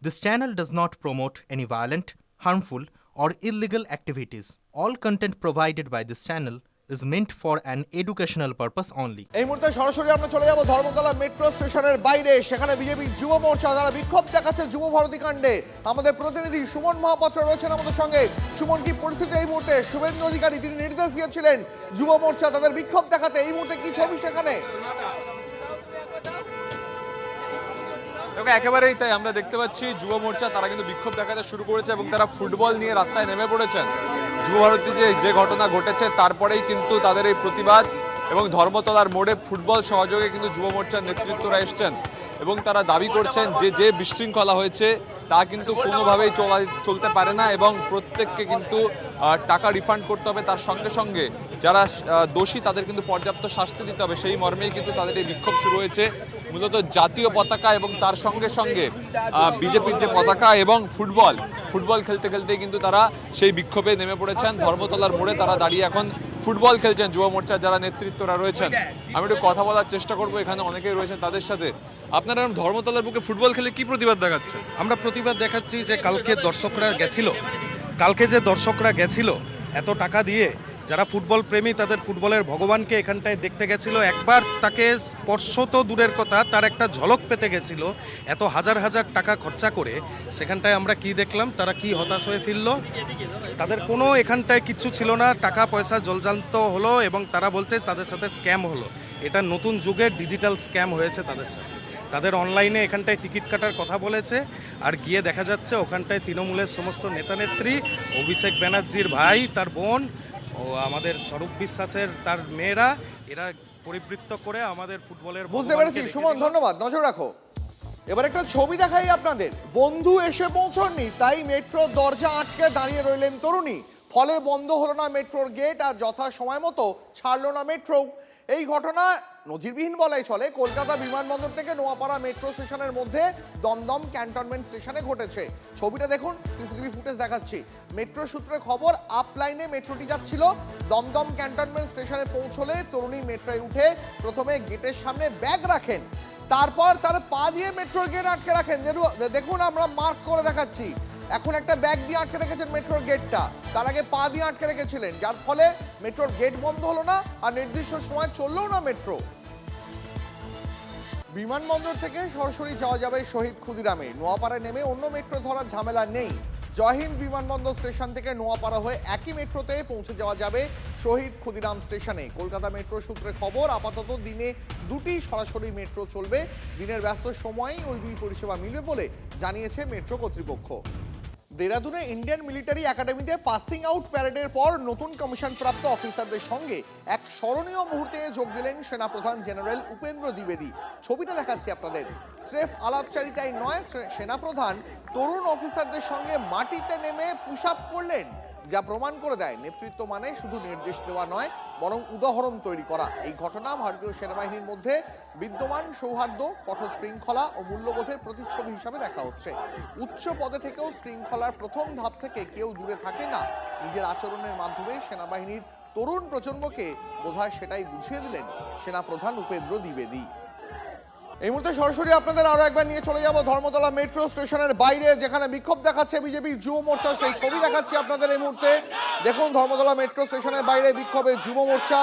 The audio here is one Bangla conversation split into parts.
This channel does not promote any violent, harmful, or illegal activities. All content provided by this channel is meant for an educational purpose only. এই মুহূর্তে সরাসরি আমরা চলে যাব ধর্মতলা মেট্রো স্টেশনের বাইরে। সেখানে বিজেপি যুব মোর্চা যারা বিক্ষোভ দেখাচ্ছে যুব ভারতী কাণ্ডে। আমাদের প্রতিনিধি সুমন মহাপাত্র রয়েছেন আমাদের সঙ্গে। সুমন, কি পরিস্থিতি এই মুহূর্তে? শুভেন্দু অধিকারী তিনি নির্দেশ দিয়েছিলেন যুব মোর্চা তাদের বিক্ষোভ দেখাতে, এই মুহূর্তে কি ছবি সেখানে? একেবারেই তাই, আমরা দেখতে পাচ্ছি যুব মোর্চা তারা কিন্তু বিক্ষোভ দেখাতে শুরু করেছে এবং তারা ফুটবল নিয়ে রাস্তায় নেমে পড়েছেন। যুব ভারতী যে ঘটনা ঘটেছে তারপরেই কিন্তু তাদের এই প্রতিবাদ এবং ধর্মতলার মোড়ে ফুটবল সহযোগে কিন্তু যুব মোর্চার নেতৃত্বরা এসছেন এবং তারা দাবি করছেন যে বিশৃঙ্খলা হয়েছে তা কিন্তু কোনোভাবেই চলতে পারে না এবং প্রত্যেককে কিন্তু টাকা রিফান্ড করতে হবে। তার সঙ্গে সঙ্গে যারা দোষী তাদের কিন্তু পর্যাপ্ত শাস্তি দিতে হবে, সেই মর্মেই কিন্তু তাদের এই বিক্ষোভ শুরু হয়েছে। মূলত জাতীয় পতাকা এবং তার সঙ্গে সঙ্গে বিজেপির যে পতাকা এবং ফুটবল খেলতে খেলতেই কিন্তু তারা সেই বিক্ষোভে নেমে পড়েছেন। ধর্মতলার মোড়ে তারা দাঁড়িয়ে এখন ফুটবল খেলছেন যুব মোর্চার যারা নেতৃত্বরা রয়েছেন। আমি একটু কথা বলার চেষ্টা করবো, এখানে অনেকেই রয়েছেন তাদের সাথে। আপনারা ধর্মতলার বুকে ফুটবল খেলে কি প্রতিবাদ দেখাচ্ছেন? আমরা প্রতিবাদ দেখাচ্ছি যে কালকে যে দর্শকরা গেছিল এত টাকা দিয়ে, যারা ফুটবল প্রেমী তাদের ফুটবলের ভগবানকে এখানটায় দেখতে গেছিল, একবার তাকে স্পর্শ তো দূরের কথা তার একটা ঝলক পেতে গেছিল, এত হাজার হাজার টাকা খরচা করে সেখানটায় আমরা কি দেখলাম? তারা কি হতাশ হয়ে ফিরল? তাদের কোনো এখানটায় কিচ্ছু ছিল না, টাকা পয়সা জলজান্ত হলো এবং তারা বলছে তাদের সাথে স্ক্যাম হলো। এটা নতুন যুগের ডিজিটাল স্ক্যাম হয়েছে তাদের সাথে। তাদের অনলাইনে এখানটায় টিকিট কাটার কথা বলেছে, আর গিয়ে দেখা যাচ্ছে ওখানটায় তৃণমূলের সমস্ত নেতানেত্রী, অভিষেক ব্যানার্জির ভাই, তার বোন ও আমাদের স্বরূপ বিশ্বাসের তার মেয়েরা, এরা পরিবৃত্ত করে আমাদের ফুটবলের। বুঝতে পেরেছি সুমন, ধন্যবাদ। নজর রাখো। এবার একটা ছবি দেখাই আপনাদের। বন্ধু এসে পৌঁছননি, তাই মেট্রোর দরজা আটকে দাঁড়িয়ে রইলেন তরুণী। ফলে বন্ধ হলো না মেট্রোর গেট, আর যথা সময় মতো ছাড়লো না মেট্রো। এই ঘটনা নজিরবিহীন বলাই চলে। কলকাতা বিমানবন্দর থেকে নোয়াপাড়া মেট্রো স্টেশনের মধ্যে দমদম ক্যান্টনমেন্ট স্টেশনে ঘটেছে। ছবিটা দেখুন, সিসিটিভি ফুটেজ দেখাচ্ছি। মেট্রো সূত্রে খবর, আপ লাইনে মেট্রোটি যাচ্ছিল। দমদম ক্যান্টনমেন্ট স্টেশনে পৌঁছলে তরুণী মেট্রোয় উঠে প্রথমে গেটের সামনে ব্যাগ রাখেন, তারপর তার পা দিয়ে মেট্রোর গেট আটকে রাখেন। দেখুন, আমরা মার্ক করে দেখাচ্ছি। এখন একটা ব্যাগ দিয়ে আটকে রেখেছেন মেট্রোর গেটটা, তার আগে পা দিয়ে আটকে রেখেছিলেন, যার ফলে মেট্রোর গেট বন্ধ হলো না আর নির্দিষ্ট সময় চললেও না মেট্রো। বিমানবন্দর থেকে সরাসরি যাওয়া যাবে শহীদ ক্ষুদিরামে। নোয়াপাড়ায় নেমে অন্য মেট্রো ধরার ঝামেলা নেই। জয়হিন্দ বিমানবন্দর স্টেশন থেকে নোয়াপাড়া হয়ে একই মেট্রোতে পৌঁছে যাওয়া যাবে শহীদ ক্ষুদিরাম স্টেশনে। কলকাতা মেট্রো সূত্রে খবর, আপাতত দিনে দুটি সরাসরি মেট্রো চলবে। দিনের ব্যস্ত সময়েই ওই দুই পরিষেবা মিলবে বলে জানিয়েছে মেট্রো কর্তৃপক্ষ। দেরাদুনে ইন্ডিয়ান মিলিটারি একাডেমিতে পাসিং আউট প্যারেডের পর নতুন কমিশনপ্রাপ্ত অফিসারদের সঙ্গে এক স্মরণীয় মুহূর্তে যোগ দিলেন সেনাপ্রধান জেনারেল উপেন্দ্র দ্বিবেদী। ছবিটা দেখাচ্ছি আপনাদের। স্রেফ আলাপচারিতায় নয়, সেনাপ্রধান তরুণ অফিসারদের সঙ্গে মাটিতে নেমে পুশ আপ করলেন, যা প্রমাণ করে দেয় নেতৃত্ব মানে শুধু নির্দেশ দেওয়া নয়, বরং উদাহরণ তৈরি করা। এই ঘটনা ভারতীয় সেনাবাহিনীর মধ্যে বিদ্যমান সৌহার্দ্য, কঠোর শৃঙ্খলা ও মূল্যবোধের প্রতিচ্ছবি হিসাবে দেখা হচ্ছে। উচ্চ পদে থেকেও শৃঙ্খলার প্রথম ধাপ থেকে কেউ দূরে থাকে না। নিজের আচরণের মাধ্যমে সেনাবাহিনীর তরুণ প্রজন্মকে বোধহয় সেটাই বুঝিয়ে দিলেন সেনাপ্রধান উপেন্দ্র দ্বিবেদী। এই মুহূর্তে সরাসরি আপনাদের আরো একবার নিয়ে চলে যাব ধর্মতলা মেট্রো স্টেশনের বাইরে, যেখানে বিক্ষোভ দেখাচ্ছে বিজেপি যুব মোর্চা। সেই ছবি দেখাচ্ছি আপনাদের এই মুহূর্তে। দেখুন, ধর্মতলা মেট্রো স্টেশনের বাইরে বিক্ষোভে যুব মোর্চা।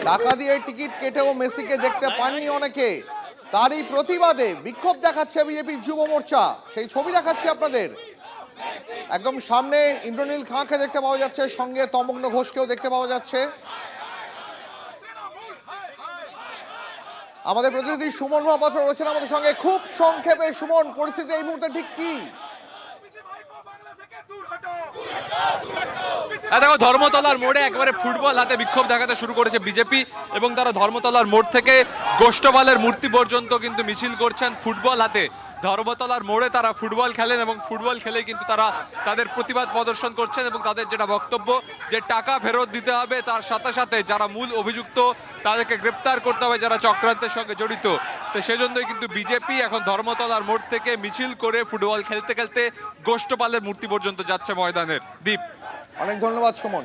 টাকা দিয়ে টিকিট কেটেও মেসিকে দেখতে পাননি অনেকে, তারই প্রতিবাদে বিক্ষোভ দেখাচ্ছে বিজেপি যুব মোর্চা। সেই ছবি দেখাচ্ছি আপনাদের। একদম সামনে ইন্দ্রনীল খাঁকে দেখতে পাওয়া যাচ্ছে, সঙ্গে তমগ্ন ঘোষকেও দেখতে পাওয়া যাচ্ছে। আমাদের প্রতিনিধি সুমন মহাপাত্র রয়েছেন আমাদের সঙ্গে। খুব সংক্ষেপে সুমন, পরিস্থিতি এই মুহূর্তে ঠিক কি? দেখো ধর্মতলার মোড়ে একবারে ফুটবল হাতে বিক্ষোভ দেখাতে শুরু করেছে বিজেপি এবং তারা ধর্মতলার মোড় থেকে গোষ্ঠপালের মূর্তি পর্যন্ত কিন্তু মিছিল করছেন ফুটবল হাতে। ধর্মতলার মোড়ে তারা ফুটবল খেলেন এবং ফুটবল খেলে কিন্তু তারা তাদের প্রতিবাদ প্রদর্শন করছেন এবং তাদের যেটা বক্তব্য যে টাকা ফেরত দিতে হবে, তার সাথে সাথে যারা মূল অভিযুক্ত তাদেরকে গ্রেপ্তার করতে হবে যারা চক্রান্তের সঙ্গে জড়িত। তো সেজন্যই কিন্তু বিজেপি এখন ধর্মতলার মোড় থেকে মিছিল করে ফুটবল খেলতে খেলতে গোষ্ঠপালের মূর্তি পর্যন্ত যাচ্ছে ময়দানের। দীপ, অনেক ধন্যবাদ সুমন।